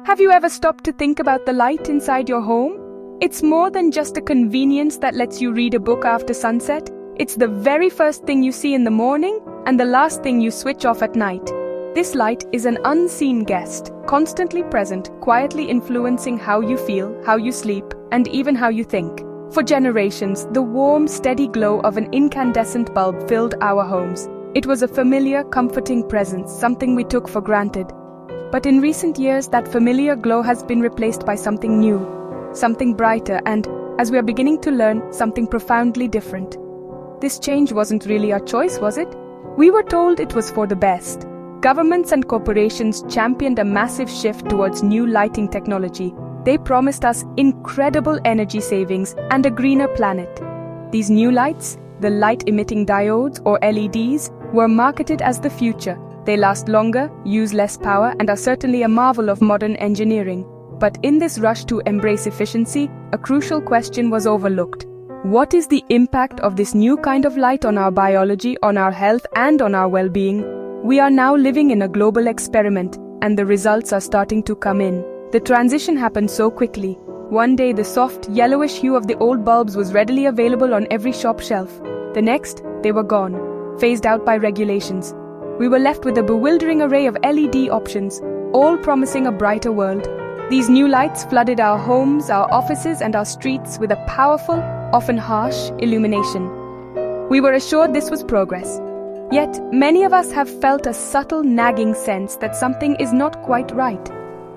Have you ever stopped to think about the light inside your home? It's more than just a convenience that lets you read a book after sunset. It's the very first thing you see in the morning and the last thing you switch off at night. This light is an unseen guest, constantly present, quietly influencing how you feel, how you sleep, and even how you think. For generations, the warm, steady glow of an incandescent bulb filled our homes. It was a familiar, comforting presence, something we took for granted. But in recent years, that familiar glow has been replaced by something new, something brighter, and, as we are beginning to learn, something profoundly different. This change wasn't really our choice, was it? We were told it was for the best. Governments and corporations championed a massive shift towards new lighting technology. They promised us incredible energy savings and a greener planet. These new lights, the light-emitting diodes or LEDs, were marketed as the future. They last longer, use less power, and are certainly a marvel of modern engineering. But in this rush to embrace efficiency, a crucial question was overlooked. What is the impact of this new kind of light on our biology, on our health, and on our well-being? We are now living in a global experiment, and the results are starting to come in. The transition happened so quickly. One day, the soft, yellowish hue of the old bulbs was readily available on every shop shelf. The next, they were gone, phased out by regulations. We were left with a bewildering array of LED options, all promising a brighter world. These new lights flooded our homes, our offices, and our streets with a powerful, often harsh, illumination. We were assured this was progress. Yet, many of us have felt a subtle nagging sense that something is not quite right.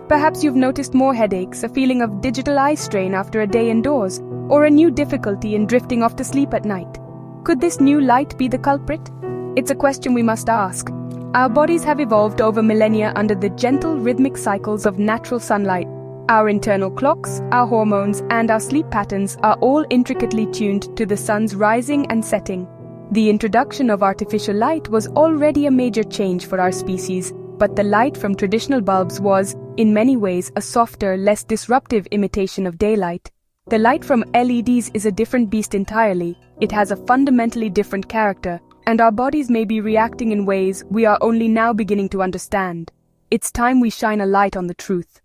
Perhaps you've noticed more headaches, a feeling of digital eye strain after a day indoors, or a new difficulty in drifting off to sleep at night. Could this new light be the culprit? It's a question we must ask. Our bodies have evolved over millennia under the gentle rhythmic cycles of natural sunlight. Our internal clocks, our hormones, and our sleep patterns are all intricately tuned to the sun's rising and setting. The introduction of artificial light was already a major change for our species, but the light from traditional bulbs was, in many ways, a softer, less disruptive imitation of daylight. The light from LEDs is a different beast entirely. It has a fundamentally different character, and our bodies may be reacting in ways we are only now beginning to understand. It's time we shine a light on the truth.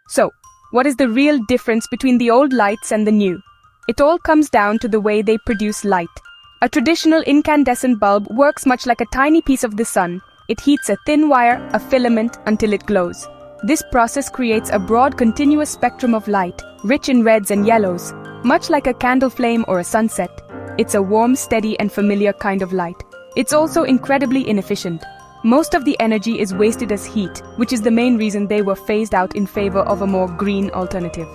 So, what is the real difference between the old lights and the new? It all comes down to the way they produce light. A traditional incandescent bulb works much like a tiny piece of the sun. It heats a thin wire, a filament, until it glows. This process creates a broad, continuous spectrum of light, rich in reds and yellows, much like a candle flame or a sunset. It's a warm, steady, and familiar kind of light. It's also incredibly inefficient. Most of the energy is wasted as heat, which is the main reason they were phased out in favor of a more green alternative.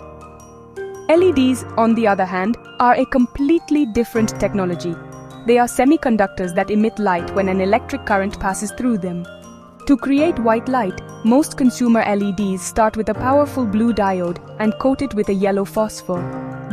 LEDs, on the other hand, are a completely different technology. They are semiconductors that emit light when an electric current passes through them. To create white light, most consumer LEDs start with a powerful blue diode and coat it with a yellow phosphor.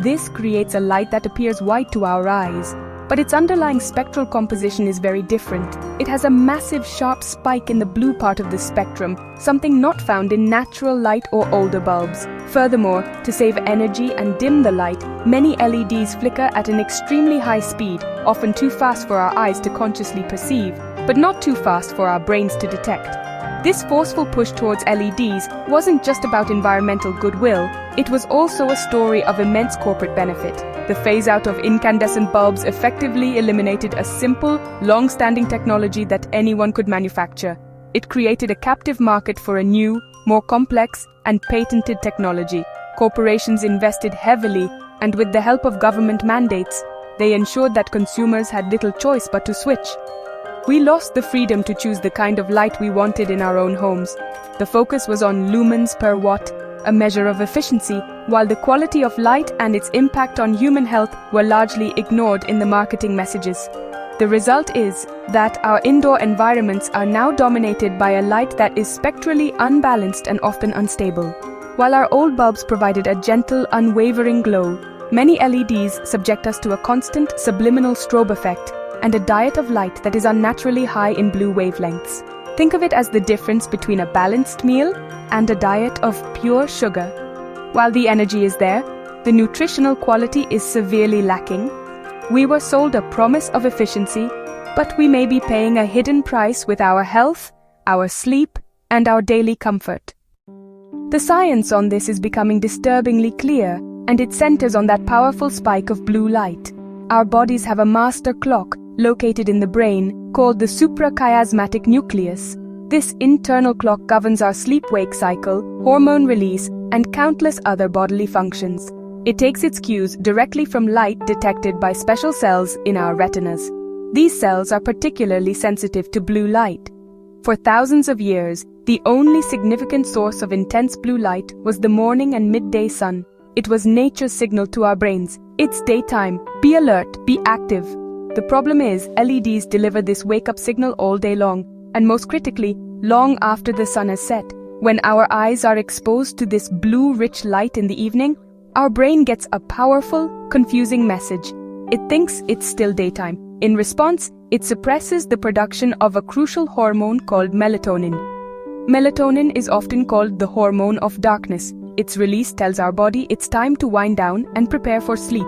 This creates a light that appears white to our eyes, but its underlying spectral composition is very different. It has a massive sharp spike in the blue part of the spectrum, something not found in natural light or older bulbs. Furthermore, to save energy and dim the light, many LEDs flicker at an extremely high speed, often too fast for our eyes to consciously perceive, but not too fast for our brains to detect. This forceful push towards LEDs wasn't just about environmental goodwill, it was also a story of immense corporate benefit. The phase-out of incandescent bulbs effectively eliminated a simple, long-standing technology that anyone could manufacture. It created a captive market for a new, more complex, and patented technology. Corporations invested heavily, and with the help of government mandates, they ensured that consumers had little choice but to switch. We lost the freedom to choose the kind of light we wanted in our own homes. The focus was on lumens per watt, a measure of efficiency, while the quality of light and its impact on human health were largely ignored in the marketing messages. The result is that our indoor environments are now dominated by a light that is spectrally unbalanced and often unstable. While our old bulbs provided a gentle, unwavering glow, many LEDs subject us to a constant, subliminal strobe effect and a diet of light that is unnaturally high in blue wavelengths. Think of it as the difference between a balanced meal and a diet of pure sugar. While the energy is there, the nutritional quality is severely lacking. We were sold a promise of efficiency, but we may be paying a hidden price with our health, our sleep, and our daily comfort. The science on this is becoming disturbingly clear, and it centers on that powerful spike of blue light. Our bodies have a master clock located in the brain called the suprachiasmatic nucleus. This internal clock governs our sleep-wake cycle, hormone release, and countless other bodily functions. It takes its cues directly from light detected by special cells in our retinas. These cells are particularly sensitive to blue light. For thousands of years, the only significant source of intense blue light was the morning and midday sun. It was nature's signal to our brains. It's daytime. Be alert, be active. The problem is, LEDs deliver this wake-up signal all day long, and most critically, long after the sun has set. When our eyes are exposed to this blue-rich light in the evening, our brain gets a powerful, confusing message. It thinks it's still daytime. In response, it suppresses the production of a crucial hormone called melatonin. Melatonin is often called the hormone of darkness. Its release tells our body it's time to wind down and prepare for sleep.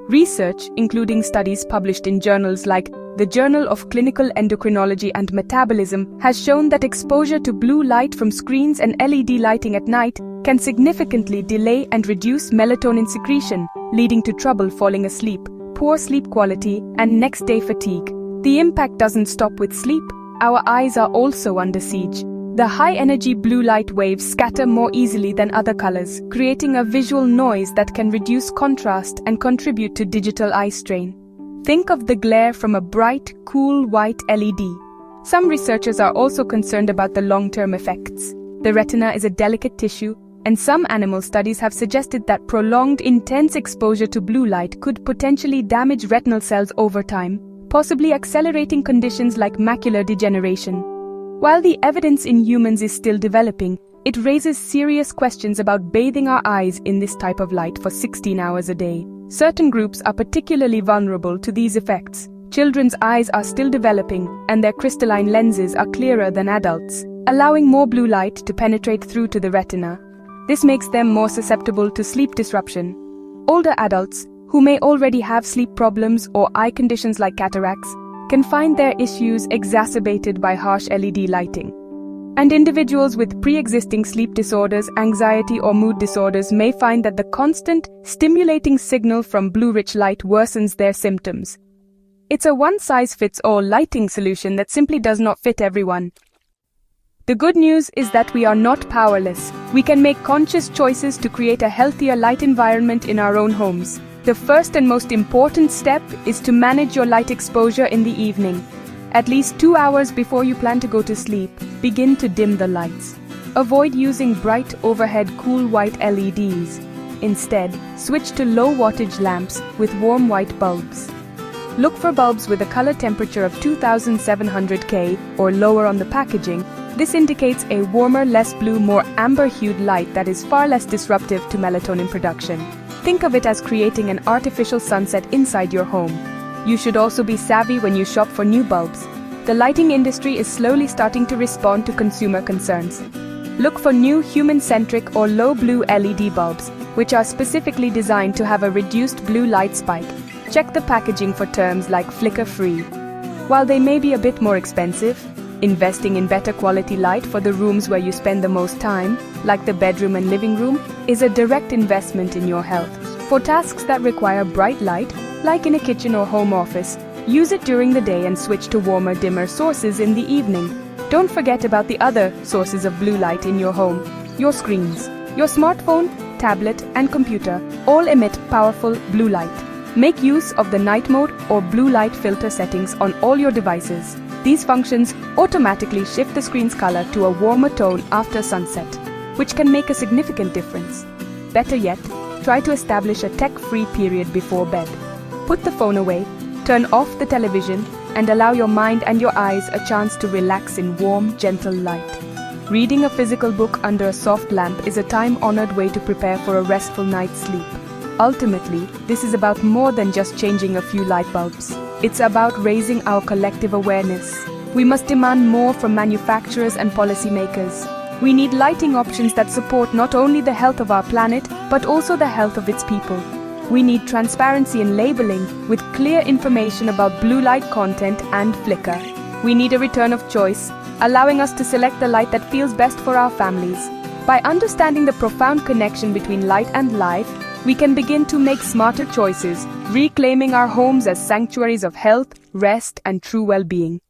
Research, including studies published in journals like the Journal of Clinical Endocrinology and Metabolism, has shown that exposure to blue light from screens and LED lighting at night can significantly delay and reduce melatonin secretion, leading to trouble falling asleep, poor sleep quality, and next-day fatigue. The impact doesn't stop with sleep. Our eyes are also under siege. The high-energy blue light waves scatter more easily than other colors, creating a visual noise that can reduce contrast and contribute to digital eye strain. Think of the glare from a bright, cool white LED. Some researchers are also concerned about the long-term effects. The retina is a delicate tissue, and some animal studies have suggested that prolonged, intense exposure to blue light could potentially damage retinal cells over time, possibly accelerating conditions like macular degeneration. While the evidence in humans is still developing, it raises serious questions about bathing our eyes in this type of light for 16 hours a day. Certain groups are particularly vulnerable to these effects. Children's eyes are still developing, and their crystalline lenses are clearer than adults, allowing more blue light to penetrate through to the retina. This makes them more susceptible to sleep disruption. Older adults, who may already have sleep problems or eye conditions like cataracts, can find their issues exacerbated by harsh LED lighting. And individuals with pre-existing sleep disorders, anxiety, or mood disorders may find that the constant, stimulating signal from blue-rich light worsens their symptoms. It's a one-size-fits-all lighting solution that simply does not fit everyone. The good news is that we are not powerless. We can make conscious choices to create a healthier light environment in our own homes. The first and most important step is to manage your light exposure in the evening. At least 2 hours before you plan to go to sleep, begin to dim the lights. Avoid using bright overhead cool white LEDs. Instead, switch to low wattage lamps with warm white bulbs. Look for bulbs with a color temperature of 2700 K or lower on the packaging. This indicates a warmer, less blue, more amber-hued light that is far less disruptive to melatonin production. Think of it as creating an artificial sunset inside your home. You should also be savvy when you shop for new bulbs. The lighting industry is slowly starting to respond to consumer concerns. Look for new human-centric or low-blue LED bulbs, which are specifically designed to have a reduced blue light spike. Check the packaging for terms like flicker-free. While they may be a bit more expensive, investing in better quality light for the rooms where you spend the most time, like the bedroom and living room, is a direct investment in your health. For tasks that require bright light, like in a kitchen or home office, use it during the day and switch to warmer, dimmer sources in the evening. Don't forget about the other sources of blue light in your home. Your screens, your smartphone, tablet, and computer all emit powerful blue light. Make use of the night mode or blue light filter settings on all your devices. These functions automatically shift the screen's color to a warmer tone after sunset, which can make a significant difference. Better yet, try to establish a tech-free period before bed. Put the phone away, turn off the television, and allow your mind and your eyes a chance to relax in warm, gentle light. Reading a physical book under a soft lamp is a time-honored way to prepare for a restful night's sleep. Ultimately, this is about more than just changing a few light bulbs. It's about raising our collective awareness. We must demand more from manufacturers and policymakers. We need lighting options that support not only the health of our planet, but also the health of its people. We need transparency in labeling, with clear information about blue light content and flicker. We need a return of choice, allowing us to select the light that feels best for our families. By understanding the profound connection between light and life, we can begin to make smarter choices, reclaiming our homes as sanctuaries of health, rest, and true well-being.